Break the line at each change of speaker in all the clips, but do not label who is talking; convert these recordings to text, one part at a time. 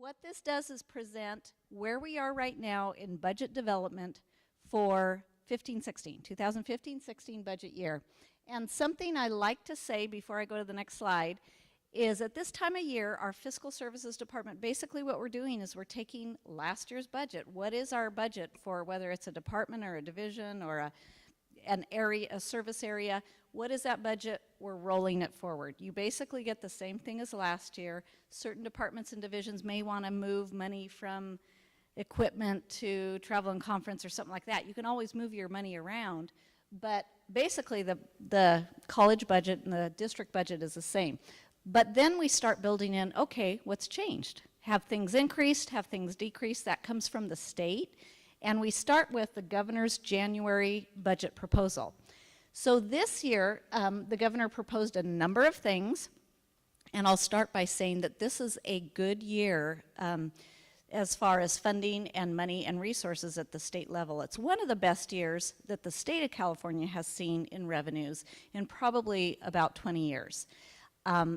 what this does is present where we are right now in budget development for 2015-16 budget year. And something I like to say before I go to the next slide is at this time of year, our fiscal services department, basically what we're doing is we're taking last year's budget. What is our budget for whether it's a department or a division or an area, a service area? What is that budget? We're rolling it forward. You basically get the same thing as last year. Certain departments and divisions may want to move money from equipment to travel and conference or something like that. You can always move your money around, but basically the college budget and the district budget is the same. But then we start building in, okay, what's changed? Have things increased? Have things decreased? That comes from the state. And we start with the governor's January budget proposal. So this year, the governor proposed a number of things, and I'll start by saying that this is a good year as far as funding and money and resources at the state level. It's one of the best years that the state of California has seen in revenues in probably about 20 years.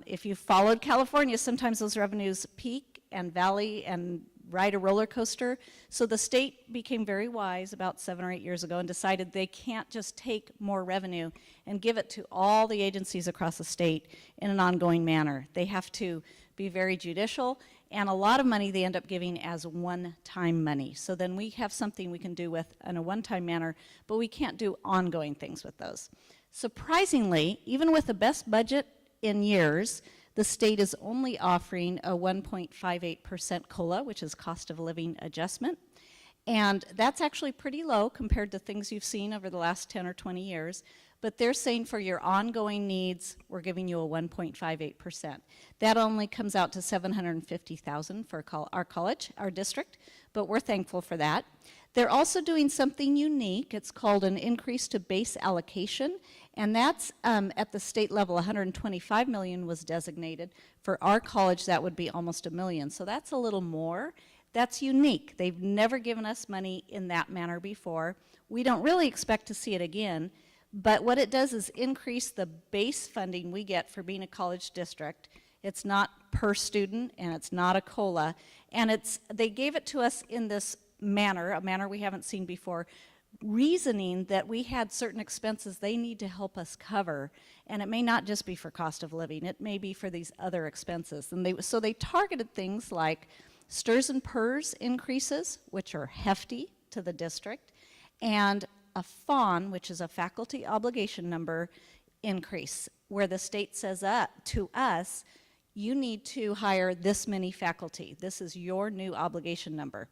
If you followed California, sometimes those revenues peak and valley and ride a roller coaster. So the state became very wise about 7 or 8 years ago and decided they can't just take more revenue and give it to all the agencies across the state in an ongoing manner. They have to be very judicial, and a lot of money they end up giving as one-time money. So then we have something we can do with in a one-time manner, but we can't do ongoing things with those. Surprisingly, even with the best budget in years, the state is only offering a 1.58% COLA, which is cost of living adjustment. And that's actually pretty low compared to things you've seen over the last 10 or 20 years. But they're saying for your ongoing needs, we're giving you a 1.58%. That only comes out to $750,000 for our college, our district, but we're thankful for that. They're also doing something unique. It's called an increase to base allocation, and that's at the state level. $125 million was designated. For our college, that would be almost $1 million. So that's a little more. That's unique. They've never given us money in that manner before. We don't really expect to see it again, but what it does is increase the base funding we get for being a college district. It's not per student, and it's not a COLA, and they gave it to us in this manner, a manner we haven't seen before, reasoning that we had certain expenses they need to help us cover, and it may not just be for cost of living, it may be for these other expenses. And so they targeted things like STRS and PERS increases, which are hefty to the district, and a FON, which is a faculty obligation number increase, where the state says to us, you need to hire this many faculty. This is your new obligation number.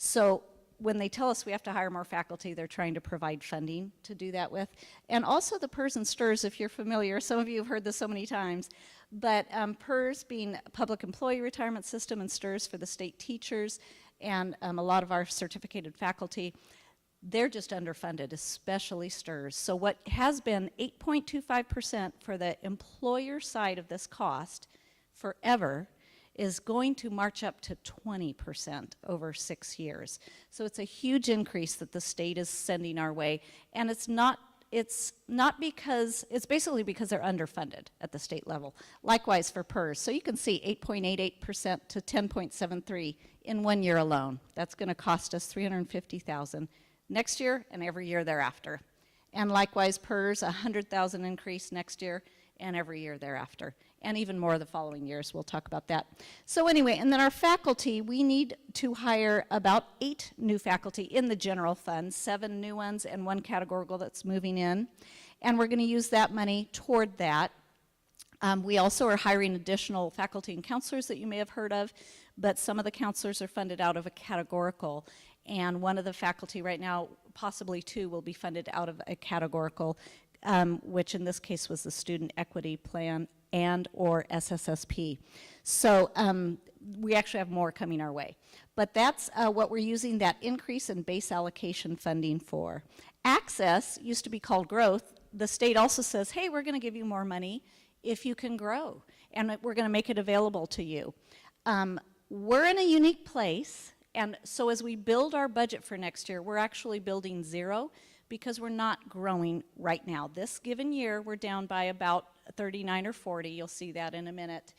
So when they tell us we have to hire more faculty, they're trying to provide funding to do that with. And also the PERS and STRS, if you're familiar, some of you have heard this so many times, but PERS being Public Employee Retirement System and STRS for the state teachers and a lot of our certificated faculty, they're just underfunded, especially STRS. So what has been 8.25% for the employer side of this cost forever is going to march up to 20% over 6 years. So it's a huge increase that the state is sending our way, and it's basically because they're underfunded at the state level. Likewise for PERS. So you can see 8.88% to 10.73 in 1 year alone. That's going to cost us $350,000 next year and every year thereafter. And likewise PERS, $100,000 increase next year and every year thereafter, and even more the following years. We'll talk about that. So anyway, and then our faculty, we need to hire about 8 new faculty in the general fund, 7 new ones and 1 categorical that's moving in, and we're going to use that money toward that. We also are hiring additional faculty and counselors that you may have heard of, but some of the counselors are funded out of a categorical, and one of the faculty right now, possibly 2, will be funded out of a categorical, which in this case was the Student Equity Plan and or SSSP. So we actually have more coming our way. But that's what we're using that increase in base allocation funding for. Access used to be called growth. The state also says, hey, we're going to give you more money if you can grow, and we're going to make it available to you. We're in a unique place, and so as we build our budget for next year, we're actually building 0 because we're not growing right now. This given year, we're down by about 39 or 40. You'll see that in a minute.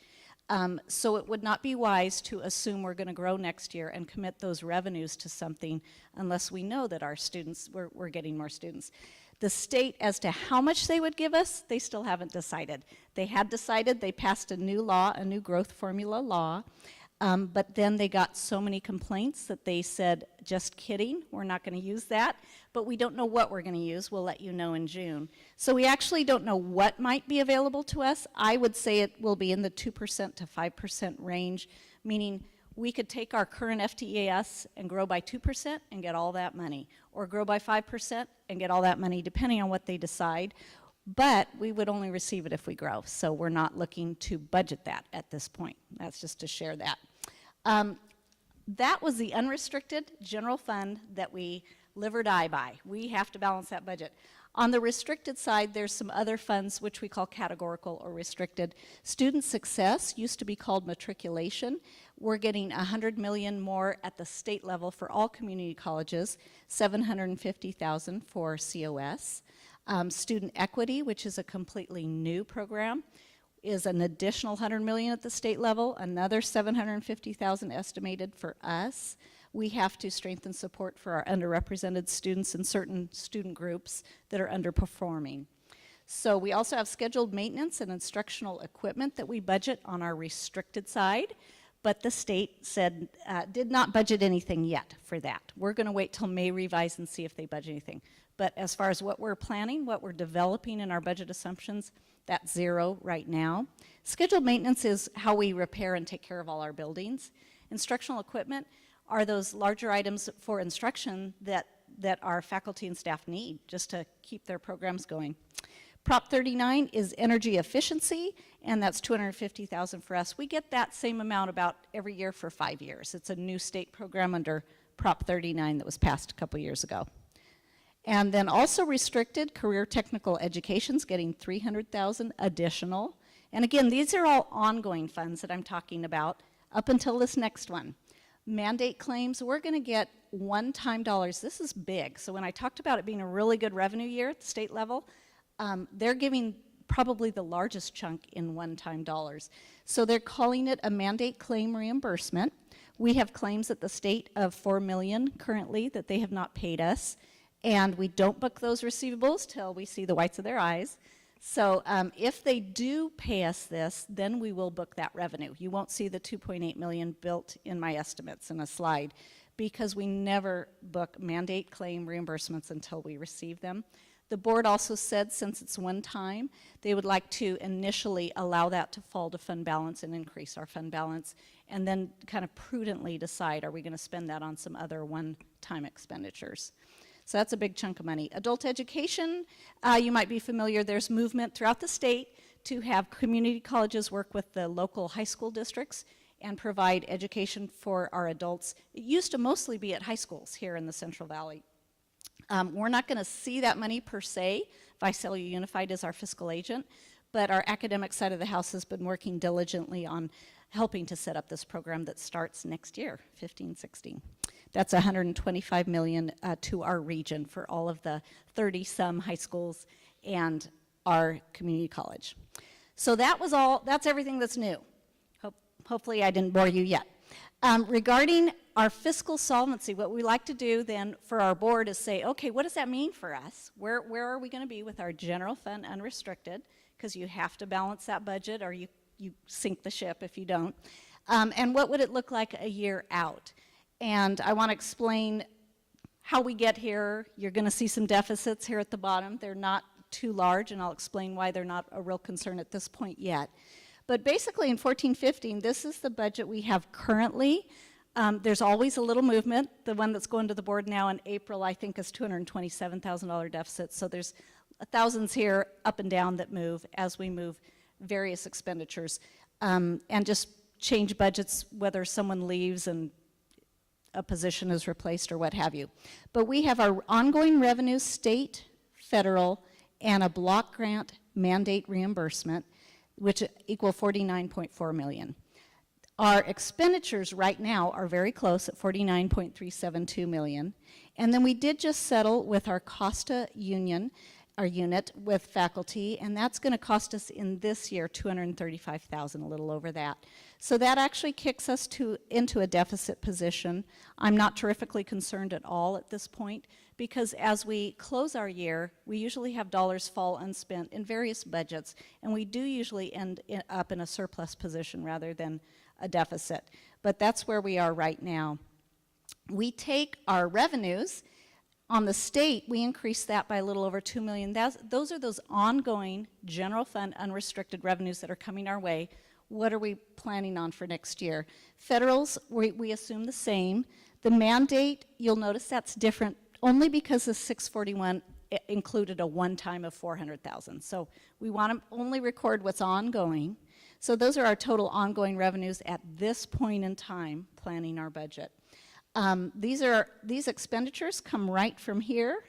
So it would not be wise to assume we're going to grow next year and commit those revenues to something unless we know that our students, we're getting more students. The state, as to how much they would give us, they still haven't decided. They had decided, they passed a new law, a new growth formula law, but then they got so many complaints that they said, just kidding, we're not going to use that, but we don't know what we're going to use. We'll let you know in June. So we actually don't know what might be available to us. I would say it will be in the 2% to 5% range, meaning we could take our current FTES and grow by 2% and get all that money, or grow by 5% and get all that money, depending on what they decide. But we would only receive it if we grow, so we're not looking to budget that at this point. That's just to share that. That was the unrestricted general fund that we live or die by. We have to balance that budget. On the restricted side, there's some other funds which we call categorical or restricted. Student success used to be called matriculation. We're getting $100 million more at the state level for all community colleges, $750,000 for COS. Student equity, which is a completely new program, is an additional $100 million at the state level, another $750,000 estimated for us. We have to strengthen support for our underrepresented students and certain student groups that are underperforming. So we also have scheduled maintenance and instructional equipment that we budget on our restricted side, but the state said, did not budget anything yet for that. We're going to wait till May revise and see if they budget anything. But as far as what we're planning, what we're developing in our budget assumptions, that's zero right now. Scheduled maintenance is how we repair and take care of all our buildings. Instructional equipment are those larger items for instruction that our faculty and staff need just to keep their programs going. Prop 39 is energy efficiency, and that's $250,000 for us. We get that same amount about every year for 5 years. It's a new state program under Prop 39 that was passed a couple years ago. And then also restricted, career technical education's getting $300,000 additional. And again, these are all ongoing funds that I'm talking about up until this next one. Mandate claims, we're going to get one-time dollars. This is big. So when I talked about it being a really good revenue year at the state level, they're giving probably the largest chunk in one-time dollars. So they're calling it a mandate claim reimbursement. We have claims at the state of $4 million currently that they have not paid us. And we don't book those receivables till we see the whites of their eyes. So if they do pay us this, then we will book that revenue. You won't see the $2.8 million built in my estimates in a slide because we never book mandate claim reimbursements until we receive them. The board also said since it's one time, they would like to initially allow that to fall to fund balance and increase our fund balance, and then kind of prudently decide, are we going to spend that on some other one-time expenditures? So that's a big chunk of money. Adult education, you might be familiar, there's movement throughout the state to have community colleges work with the local high school districts and provide education for our adults. It used to mostly be at high schools here in the Central Valley. We're not going to see that money per se. Visalia Unified is our fiscal agent, but our academic side of the house has been working diligently on helping to set up this program that starts next year, 15-16. That's $125 million to our region for all of the 30-some high schools and our community college. So that was all, that's everything that's new. Hopefully I didn't bore you yet. Regarding our fiscal solvency, what we like to do then for our board is say, okay, what does that mean for us? Where are we going to be with our general fund unrestricted? Because you have to balance that budget or you sink the ship if you don't. And what would it look like a year out? And I want to explain how we get here. You're going to see some deficits here at the bottom. They're not too large, and I'll explain why they're not a real concern at this point yet. But basically in 14-15, this is the budget we have currently. There's always a little movement. The one that's going to the board now in April, I think, is $227,000 deficit. So there's thousands here up and down that move as we move various expenditures and just change budgets, whether someone leaves and a position is replaced or what have you. But we have our ongoing revenue, state, federal, and a block grant mandate reimbursement, which equal $49.4 million. Our expenditures right now are very close at $49.372 million. And then we did just settle with our Costa Union our unit with faculty, and that's going to cost us in this year $235,000, a little over that. So that actually kicks us into a deficit position. I'm not terrifically concerned at all at this point, because as we close our year, we usually have dollars fall unspent in various budgets, and we do usually end up in a surplus position rather than a deficit. But that's where we are right now. We take our revenues. On the state, we increased that by a little over $2 million. Those are those ongoing general fund unrestricted revenues that are coming our way. What are we planning on for next year? Federals, we assume the same. The mandate, you'll notice that's different only because the 641 included a one-time of $400,000. So we want to only record what's ongoing. So those are our total ongoing revenues at this point in time, planning our budget. These expenditures come right from here,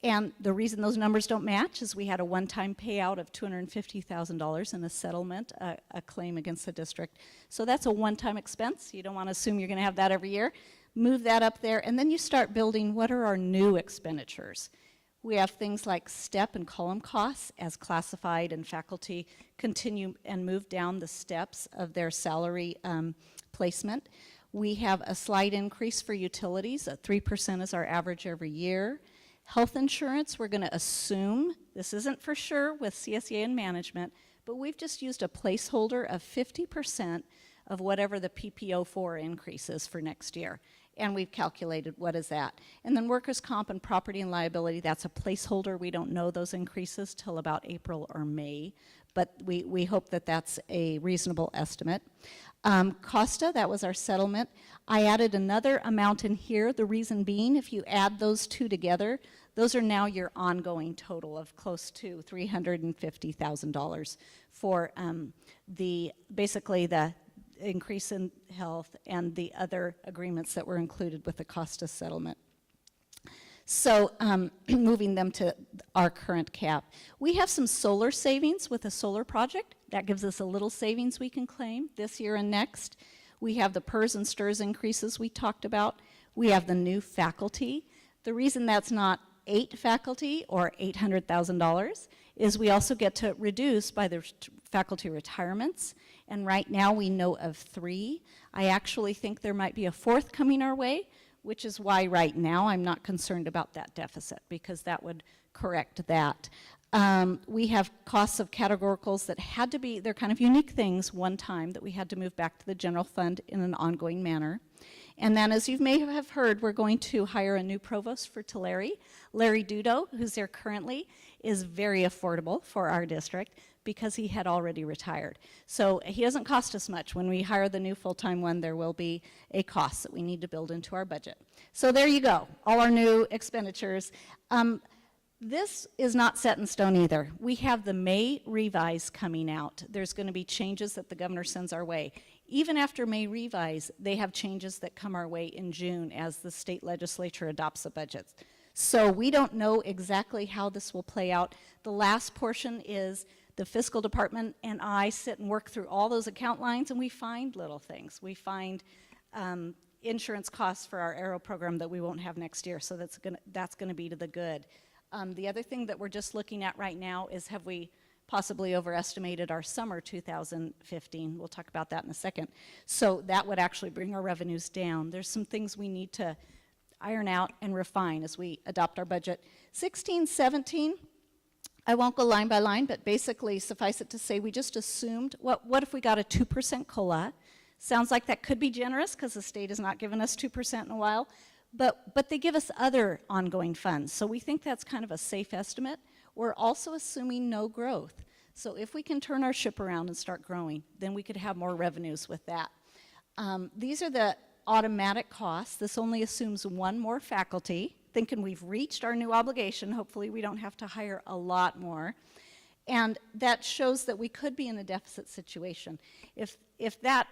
and the reason those numbers don't match is we had a one-time payout of $250,000 in a settlement, a claim against the district. So that's a one-time expense. You don't want to assume you're going to have that every year. Move that up there, and then you start building what are our new expenditures. We have things like step and column costs as classified, and faculty continue and move down the steps of their salary placement. We have a slight increase for utilities. 3% is our average every year. Health insurance, we're going to assume, this isn't for sure with CSEA and management, but we've just used a placeholder of 50% of whatever the PPO4 increase is for next year. And we've calculated what is that. And then workers' comp and property and liability, that's a placeholder. We don't know those increases till about April or May, but we hope that that's a reasonable estimate. Costa, that was our settlement. I added another amount in here, the reason being, if you add those two together, those are now your ongoing total of close to $350,000 for basically the increase in health and the other agreements that were included with the Costa settlement. So moving them to our current cap. We have some solar savings with a solar project. That gives us a little savings we can claim this year and next. We have the PERS and STIRS increases we talked about. We have the new faculty. The reason that's not 8 faculty or $800,000 is we also get to reduce by the faculty retirements. And right now we know of 3. I actually think there might be a 4th coming our way, which is why right now I'm not concerned about that deficit, because that would correct that. We have costs of categoricals that had to be, they're kind of unique things one time that we had to move back to the general fund in an ongoing manner. And then, as you may have heard, we're going to hire a new provost for Tulare. Larry Dudo, who's there currently, is very affordable for our district because he had already retired. So he doesn't cost us much. When we hire the new full-time one, there will be a cost that we need to build into our budget. So there you go, all our new expenditures. This is not set in stone either. We have the May revise coming out. There's going to be changes that the governor sends our way. Even after May revise, they have changes that come our way in June as the state legislature adopts the budgets. So we don't know exactly how this will play out. The last portion is the fiscal department and I sit and work through all those account lines, and we find little things. We find insurance costs for our Aero program that we won't have next year, so that's gonna be to the good. The other thing that we're just looking at right now is, have we possibly overestimated our summer 2015? We'll talk about that in a second. So that would actually bring our revenues down. There's some things we need to iron out and refine as we adopt our budget. 16, 17, I won't go line by line, but basically suffice it to say we just assumed, what if we got a 2% COLA? Sounds like that could be generous because the state has not given us 2% in a while. But they give us other ongoing funds, so we think that's kind of a safe estimate. We're also assuming no growth. So if we can turn our ship around and start growing, then we could have more revenues with that. These are the automatic costs. This only assumes 1 more faculty, thinking we've reached our new obligation. Hopefully we don't have to hire a lot more. And that shows that we could be in a deficit situation. If that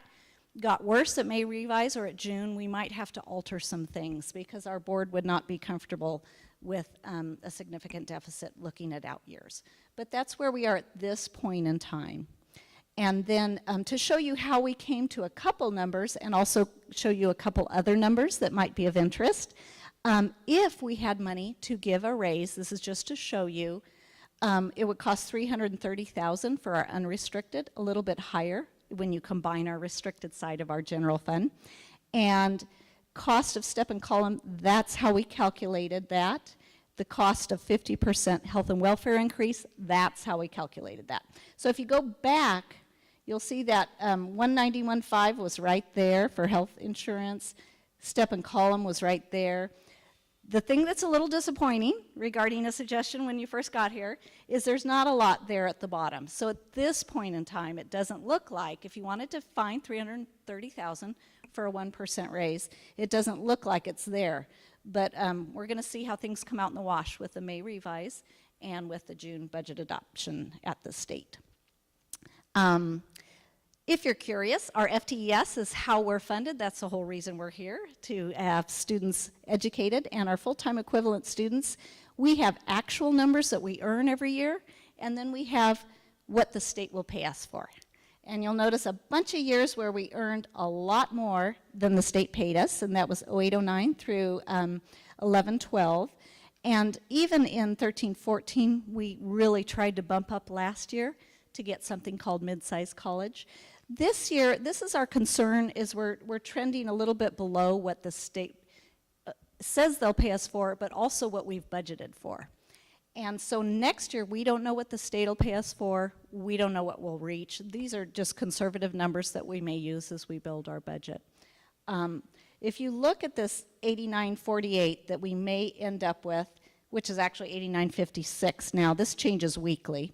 got worse at May revise or at June, we might have to alter some things because our board would not be comfortable with a significant deficit looking at out years. But that's where we are at this point in time. And then to show you how we came to a couple numbers and also show you a couple other numbers that might be of interest. If we had money to give a raise, this is just to show you It would cost $330,000 for our unrestricted, a little bit higher when you combine our restricted side of our general fund. And cost of step and column, that's how we calculated that. The cost of 50% health and welfare increase, that's how we calculated that. So if you go back, you'll see that 191.5 was right there for health insurance. Step and column was right there. The thing that's a little disappointing regarding a suggestion when you first got here is there's not a lot there at the bottom. So at this point in time, it doesn't look like, if you wanted to find $330,000 for a 1% raise, it doesn't look like it's there. But we're going to see how things come out in the wash with the May revise and with the June budget adoption at the state. If you're curious, our FTES is how we're funded. That's the whole reason we're here, to have students educated. And our full-time equivalent students, we have actual numbers that we earn every year, and then we have what the state will pay us for. And you'll notice a bunch of years where we earned a lot more than the state paid us, and that was 08-09 through 11-12. And even in 13-14, we really tried to bump up last year to get something called mid-sized college. This year, this is our concern, is we're trending a little bit below what the state says they'll pay us for, but also what we've budgeted for. And so next year, we don't know what the state will pay us for. We don't know what we'll reach. These are just conservative numbers that we may use as we build our budget. If you look at this 89.48 that we may end up with, which is actually 89.56 now, this changes weekly.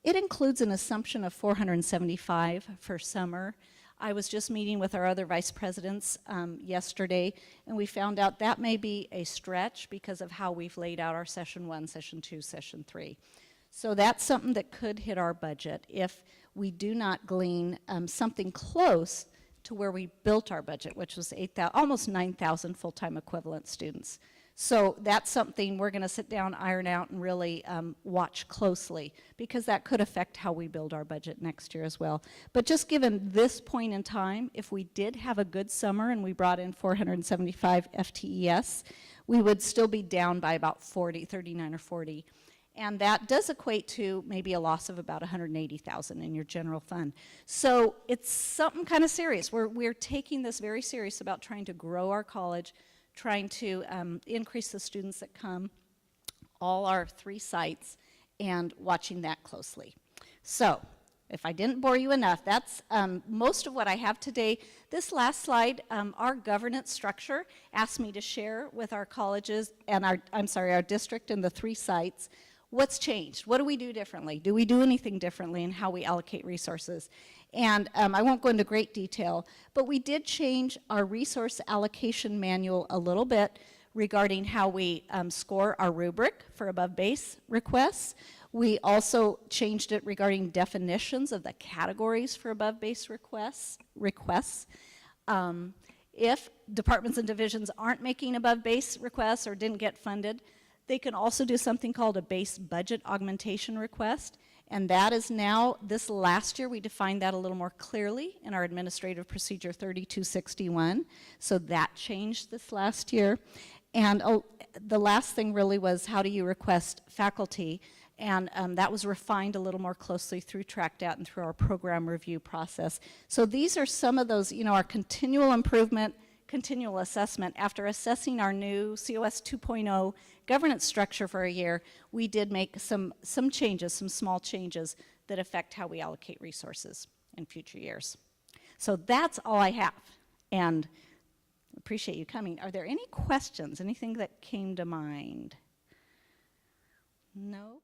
It includes an assumption of 475 for summer. I was just meeting with our other vice presidents yesterday, and we found out that may be a stretch because of how we've laid out our session 1, session 2, session 3. So that's something that could hit our budget if we do not glean something close to where we built our budget, which was almost 9,000 full-time equivalent students. So that's something we're going to sit down, iron out, and really watch closely, because that could affect how we build our budget next year as well. But just given this point in time, if we did have a good summer and we brought in 475 FTES, we would still be down by about 39 or 40. And that does equate to maybe a loss of about 180,000 in your general fund. So it's something kind of serious. We're taking this very serious about trying to grow our college, trying to increase the students that come, all our 3 sites, and watching that closely. So, if I didn't bore you enough, that's most of what I have today. This last slide, our governance structure asked me to share with our colleges and our district and the 3 sites. What's changed? What do we do differently? Do we do anything differently in how we allocate resources? And I won't go into great detail, but we did change our resource allocation manual a little bit regarding how we score our rubric for above base requests. We also changed it regarding definitions of the categories for above base requests. If departments and divisions aren't making above base requests or didn't get funded, they can also do something called a base budget augmentation request. And that is now, this last year, we defined that a little more clearly in our Administrative Procedure 3261. So that changed this last year. And the last thing really was, how do you request faculty? And that was refined a little more closely through TRACT-OUT and through our program review process. So these are some of those, our continual improvement, continual assessment. After assessing our new COS 2.0 governance structure for a year, we did make some changes, some small changes that affect how we allocate resources in future years. So that's all I have, and appreciate you coming. Are there any questions, anything that came to mind? No?